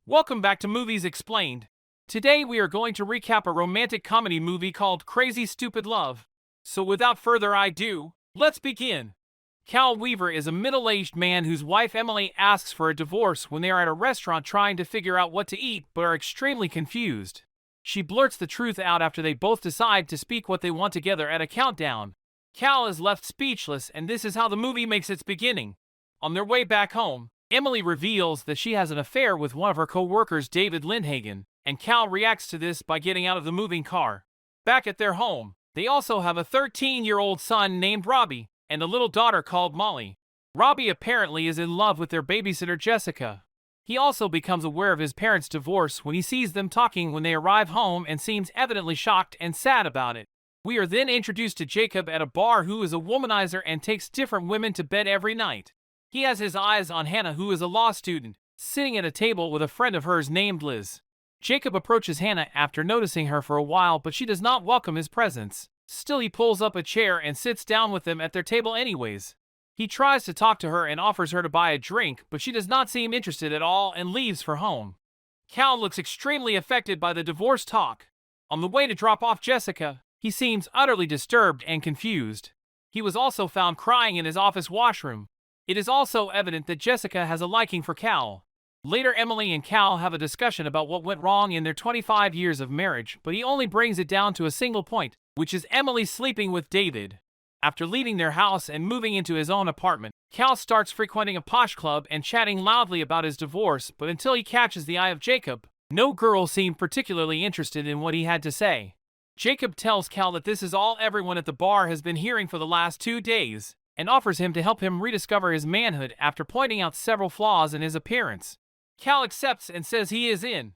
Welcome back to Movies Explained. Today we are going to recap a romantic comedy movie called Crazy Stupid Love. So without further ado, let's begin. Cal Weaver is a middle-aged man whose wife Emily asks for a divorce when they are at a restaurant trying to figure out what to eat but are extremely confused. She blurts the truth out after they both decide to speak what they want together at a countdown. Cal is left speechless, and this is how the movie makes its beginning. On their way back home, Emily reveals that she has an affair with one of her co-workers, David Lindhagen, and Cal reacts to this by getting out of the moving car. Back at their home, they also have a 13-year-old son named Robbie and a little daughter called Molly. Robbie apparently is in love with their babysitter Jessica. He also becomes aware of his parents' divorce when he sees them talking when they arrive home and seems evidently shocked and sad about it. We are then introduced to Jacob at a bar, who is a womanizer and takes different women to bed every night. He has his eyes on Hannah, who is a law student, sitting at a table with a friend of hers named Liz. Jacob approaches Hannah after noticing her for a while, but she does not welcome his presence. Still, he pulls up a chair and sits down with them at their table anyways. He tries to talk to her and offers her to buy a drink, but she does not seem interested at all and leaves for home. Cal looks extremely affected by the divorce talk. On the way to drop off Jessica, he seems utterly disturbed and confused. He was also found crying in his office washroom. It is also evident that Jessica has a liking for Cal. Later, Emily and Cal have a discussion about what went wrong in their 25 years of marriage, but he only brings it down to a single point, which is Emily sleeping with David. After leaving their house and moving into his own apartment, Cal starts frequenting a posh club and chatting loudly about his divorce, but until he catches the eye of Jacob, no girl seemed particularly interested in what he had to say. Jacob tells Cal that this is all everyone at the bar has been hearing for the last 2 days, and offers him to help him rediscover his manhood after pointing out several flaws in his appearance. Cal accepts and says he is in.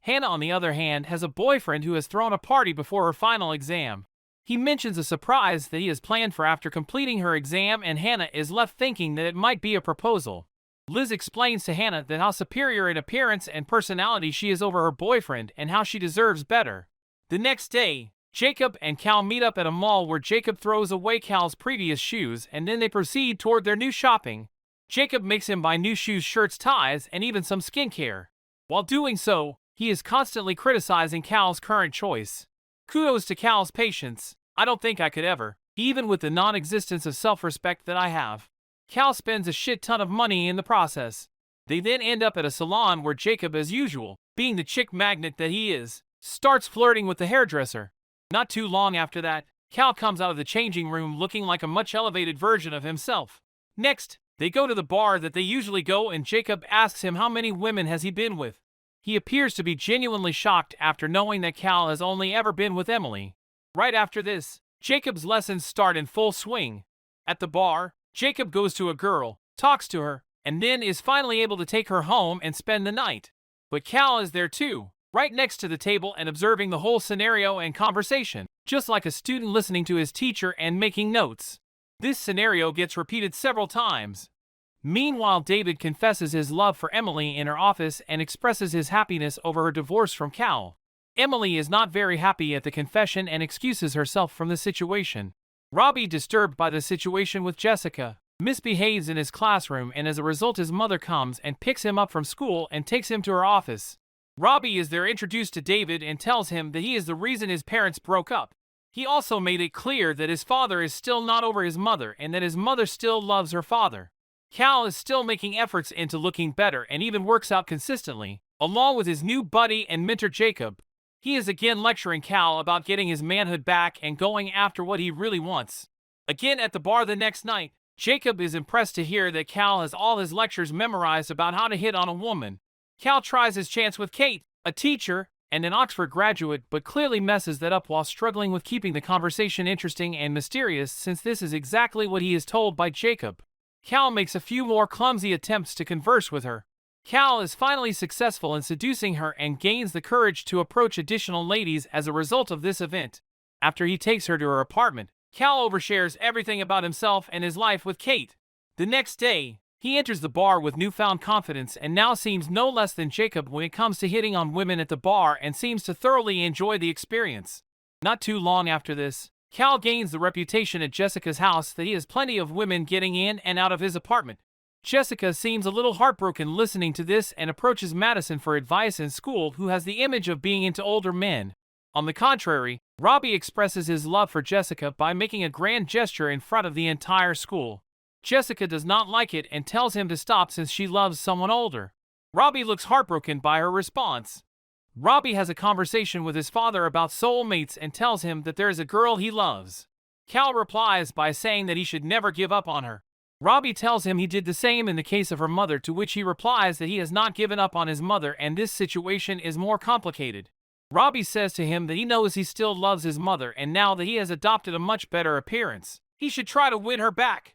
Hannah, on the other hand, has a boyfriend who has thrown a party before her final exam. He mentions a surprise that he has planned for after completing her exam, and Hannah is left thinking that it might be a proposal. Liz explains to Hannah that how superior in appearance and personality she is over her boyfriend and how she deserves better. The next day, Jacob and Cal meet up at a mall where Jacob throws away Cal's previous shoes, and then they proceed toward their new shopping. Jacob makes him buy new shoes, shirts, ties, and even some skincare. While doing so, he is constantly criticizing Cal's current choice. Kudos to Cal's patience. I don't think I could ever, even with the non-existence of self-respect that I have. Cal spends a shit ton of money in the process. They then end up at a salon where Jacob, as usual, being the chick magnet that he is, starts flirting with the hairdresser. Not too long after that, Cal comes out of the changing room looking like a much elevated version of himself. Next, they go to the bar that they usually go, and Jacob asks him how many women has he been with. He appears to be genuinely shocked after knowing that Cal has only ever been with Emily. Right after this, Jacob's lessons start in full swing. At the bar, Jacob goes to a girl, talks to her, and then is finally able to take her home and spend the night. But Cal is there too, right next to the table and observing the whole scenario and conversation, just like a student listening to his teacher and making notes. This scenario gets repeated several times. Meanwhile, David confesses his love for Emily in her office and expresses his happiness over her divorce from Cal. Emily is not very happy at the confession and excuses herself from the situation. Robbie, disturbed by the situation with Jessica, misbehaves in his classroom, and as a result his mother comes and picks him up from school and takes him to her office. Robbie is there introduced to David and tells him that he is the reason his parents broke up. He also made it clear that his father is still not over his mother and that his mother still loves her father. Cal is still making efforts into looking better and even works out consistently, along with his new buddy and mentor Jacob. He is again lecturing Cal about getting his manhood back and going after what he really wants. Again at the bar the next night, Jacob is impressed to hear that Cal has all his lectures memorized about how to hit on a woman. Cal tries his chance with Kate, a teacher and an Oxford graduate, but clearly messes that up while struggling with keeping the conversation interesting and mysterious, since this is exactly what he is told by Jacob. Cal makes a few more clumsy attempts to converse with her. Cal is finally successful in seducing her and gains the courage to approach additional ladies as a result of this event. After he takes her to her apartment, Cal overshares everything about himself and his life with Kate. The next day, he enters the bar with newfound confidence and now seems no less than Jacob when it comes to hitting on women at the bar, and seems to thoroughly enjoy the experience. Not too long after this, Cal gains the reputation at Jessica's house that he has plenty of women getting in and out of his apartment. Jessica seems a little heartbroken listening to this and approaches Madison for advice in school, who has the image of being into older men. On the contrary, Robbie expresses his love for Jessica by making a grand gesture in front of the entire school. Jessica does not like it and tells him to stop since she loves someone older. Robbie looks heartbroken by her response. Robbie has a conversation with his father about soulmates and tells him that there is a girl he loves. Cal replies by saying that he should never give up on her. Robbie tells him he did the same in the case of her mother, to which he replies that he has not given up on his mother and this situation is more complicated. Robbie says to him that he knows he still loves his mother, and now that he has adopted a much better appearance, he should try to win her back.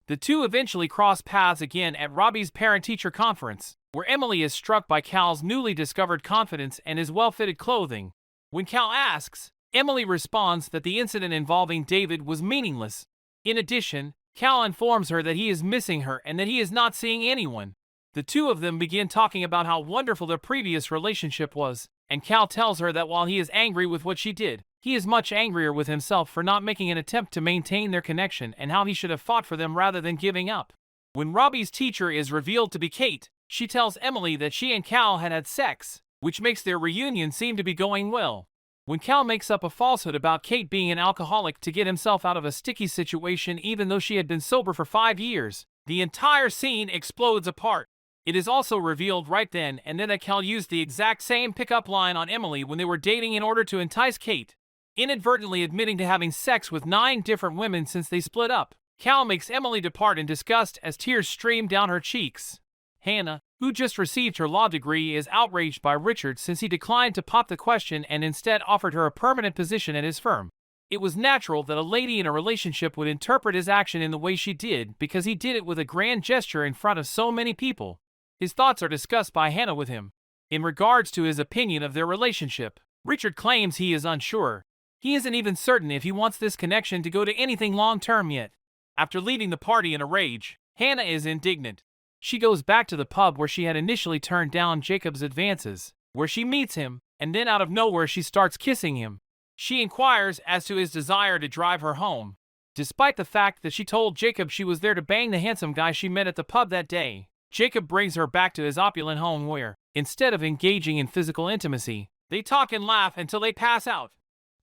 The two eventually cross paths again at Robbie's parent-teacher conference, where Emily is struck by Cal's newly discovered confidence and his well-fitted clothing. When Cal asks, Emily responds that the incident involving David was meaningless. In addition, Cal informs her that he is missing her and that he is not seeing anyone. The two of them begin talking about how wonderful their previous relationship was, and Cal tells her that while he is angry with what she did, he is much angrier with himself for not making an attempt to maintain their connection and how he should have fought for them rather than giving up. When Robbie's teacher is revealed to be Kate, she tells Emily that she and Cal had sex, which makes their reunion seem to be going well. When Cal makes up a falsehood about Kate being an alcoholic to get himself out of a sticky situation even though she had been sober for 5 years, the entire scene explodes apart. It is also revealed right then and then that Cal used the exact same pickup line on Emily when they were dating in order to entice Kate. Inadvertently admitting to having sex with 9 different women since they split up, Cal makes Emily depart in disgust as tears stream down her cheeks. Hannah, who just received her law degree, is outraged by Richard since he declined to pop the question and instead offered her a permanent position at his firm. It was natural that a lady in a relationship would interpret his action in the way she did because he did it with a grand gesture in front of so many people. His thoughts are discussed by Hannah with him. In regards to his opinion of their relationship, Richard claims he is unsure. He isn't even certain if he wants this connection to go to anything long-term yet. After leaving the party in a rage, Hannah is indignant. She goes back to the pub where she had initially turned down Jacob's advances, where she meets him, and then out of nowhere she starts kissing him. She inquires as to his desire to drive her home. Despite the fact that she told Jacob she was there to bang the handsome guy she met at the pub that day, Jacob brings her back to his opulent home where, instead of engaging in physical intimacy, they talk and laugh until they pass out.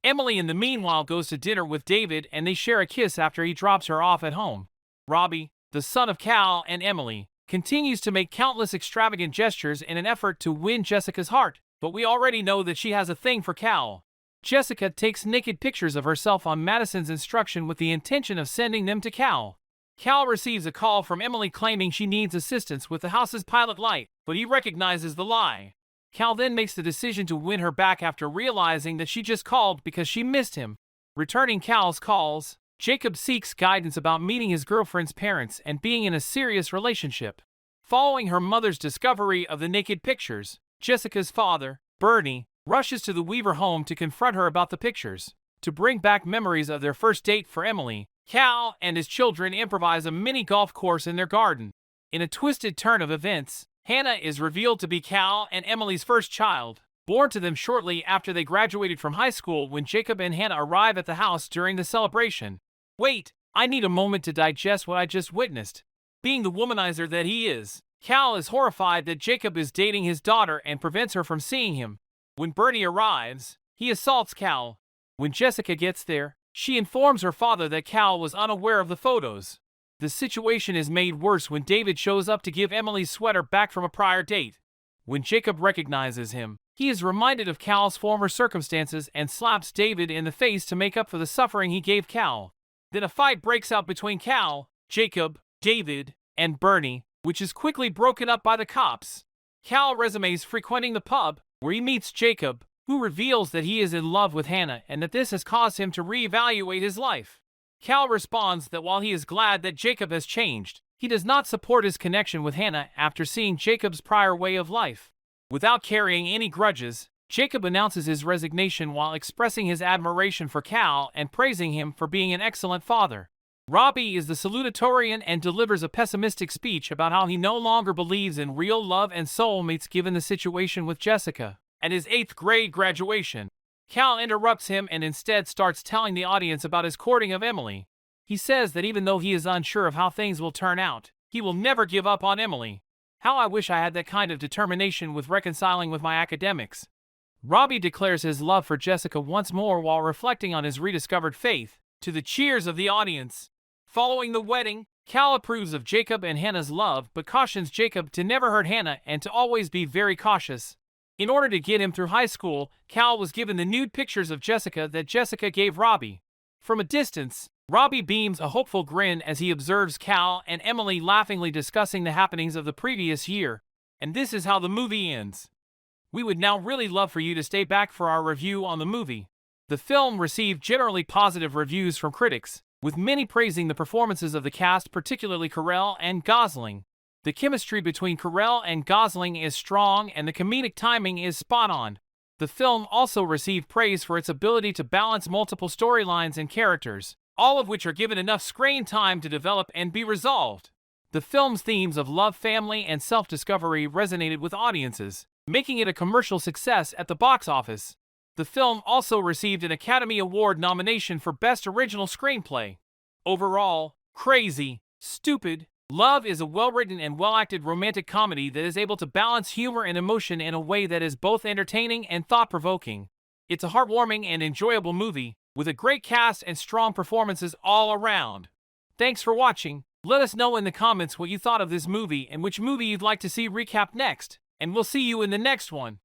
Emily in the meanwhile goes to dinner with David and they share a kiss after he drops her off at home. Robbie, the son of Cal and Emily, continues to make countless extravagant gestures in an effort to win Jessica's heart, but we already know that she has a thing for Cal. Jessica takes naked pictures of herself on Madison's instruction with the intention of sending them to Cal. Cal receives a call from Emily claiming she needs assistance with the house's pilot light, but he recognizes the lie. Cal then makes the decision to win her back after realizing that she just called because she missed him. Returning Cal's calls, Jacob seeks guidance about meeting his girlfriend's parents and being in a serious relationship. Following her mother's discovery of the naked pictures, Jessica's father, Bernie, rushes to the Weaver home to confront her about the pictures. To bring back memories of their first date for Emily, Cal and his children improvise a mini golf course in their garden. In a twisted turn of events, Hannah is revealed to be Cal and Emily's first child, born to them shortly after they graduated from high school when Jacob and Hannah arrive at the house during the celebration. Wait, I need a moment to digest what I just witnessed. Being the womanizer that he is, Cal is horrified that Jacob is dating his daughter and prevents her from seeing him. When Bernie arrives, he assaults Cal. When Jessica gets there, she informs her father that Cal was unaware of the photos. The situation is made worse when David shows up to give Emily's sweater back from a prior date. When Jacob recognizes him, he is reminded of Cal's former circumstances and slaps David in the face to make up for the suffering he gave Cal. Then a fight breaks out between Cal, Jacob, David, and Bernie, which is quickly broken up by the cops. Cal resumes frequenting the pub, where he meets Jacob, who reveals that he is in love with Hannah and that this has caused him to reevaluate his life. Cal responds that while he is glad that Jacob has changed, he does not support his connection with Hannah after seeing Jacob's prior way of life. Without carrying any grudges, Jacob announces his resignation while expressing his admiration for Cal and praising him for being an excellent father. Robbie is the salutatorian and delivers a pessimistic speech about how he no longer believes in real love and soulmates given the situation with Jessica at his 8th grade graduation. Cal interrupts him and instead starts telling the audience about his courting of Emily. He says that even though he is unsure of how things will turn out, He will never give up on Emily. How I wish I had that kind of determination with reconciling with my academics. Robbie declares his love for Jessica once more while reflecting on his rediscovered faith, to the cheers of the audience. Following the wedding, Cal approves of Jacob and Hannah's love but cautions Jacob to never hurt Hannah and to always be very cautious. In order to get him through high school, Cal was given the nude pictures of Jessica that Jessica gave Robbie. From a distance, Robbie beams a hopeful grin as he observes Cal and Emily laughingly discussing the happenings of the previous year. And this is how the movie ends. We would now really love for you to stay back for our review on the movie. The film received generally positive reviews from critics, with many praising the performances of the cast, particularly Carell and Gosling. The chemistry between Carell and Gosling is strong and the comedic timing is spot on. The film also received praise for its ability to balance multiple storylines and characters, all of which are given enough screen time to develop and be resolved. The film's themes of love, family, and self-discovery resonated with audiences, making it a commercial success at the box office. The film also received an Academy Award nomination for Best Original Screenplay. Overall, Crazy Stupid Love is a well-written and well-acted romantic comedy that is able to balance humor and emotion in a way that is both entertaining and thought-provoking. It's a heartwarming and enjoyable movie, with a great cast and strong performances all around. Thanks for watching. Let us know in the comments what you thought of this movie and which movie you'd like to see recapped next, and we'll see you in the next one.